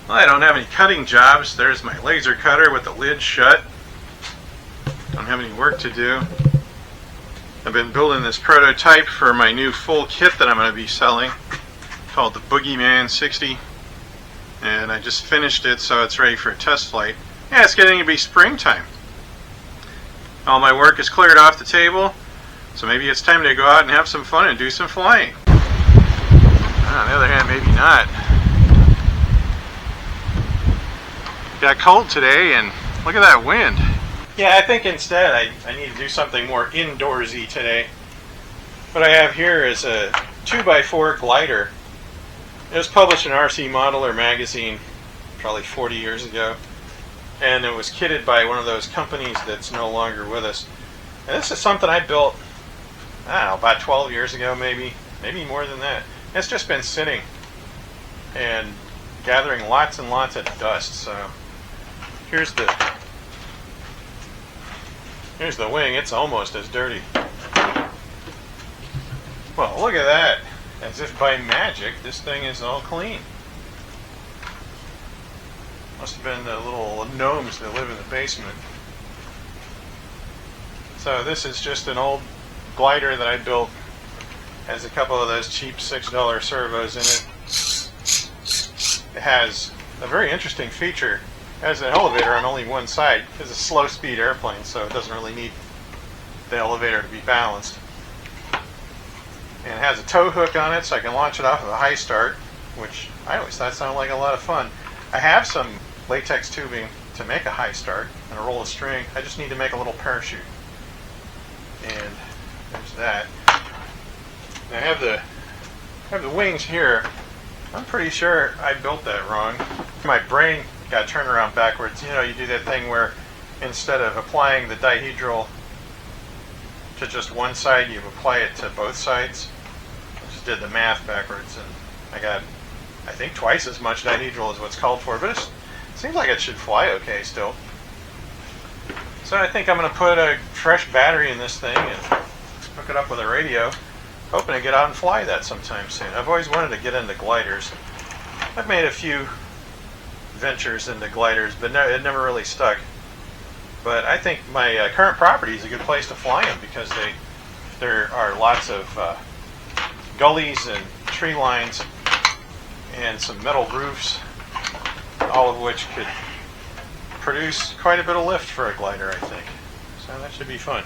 Well, I don't have any cutting jobs. There's my laser cutter with the lid shut. Don't have any work to do. I've been building this prototype for my new full kit that I'm going to be selling, called the Boogeyman 60. And I just finished it, so it's ready for a test flight. Yeah, it's getting to be springtime. All my work is cleared off the table, so maybe it's time to go out and have some fun and do some flying. On the other hand, maybe not. It got cold today, and look at that wind. Yeah, I think instead I need to do something more indoorsy today. What I have here is a 2x4 glider. It was published in RC Modeler magazine probably 40 years ago. And it was kitted by one of those companies that's no longer with us. And this is something I built, I don't know, about 12 years ago maybe more than that. It's just been sitting and gathering lots and lots of dust. So here's the wing. It's almost as dirty. Well, look at that. As if by magic, this thing is all clean. Must have been the little gnomes that live in the basement. So this is just an old glider that I built. Has a couple of those cheap $6 servos in it. It has a very interesting feature. It has an elevator on only one side. It's a slow-speed airplane, so it doesn't really need the elevator to be balanced. And it has a tow hook on it, so I can launch it off of a high start, which I always thought sounded like a lot of fun. I have some latex tubing to make a high start and a roll of string. I just need to make a little parachute. And there's that. I have the wings here. I'm pretty sure I built that wrong. My brain got turned around backwards. You know, you do that thing where instead of applying the dihedral to just one side, you apply it to both sides. I just did the math backwards, and I got, I think, twice as much dihedral as what's called for, but it seems like it should fly okay still. So I think I'm going to put a fresh battery in this thing and hook it up with a radio, hoping to get out and fly that sometime soon. I've always wanted to get into gliders. I've made a few ventures into gliders, but it never really stuck. But I think my current property is a good place to fly them because there are lots of gullies and tree lines and some metal roofs, all of which could produce quite a bit of lift for a glider, I think. So that should be fun.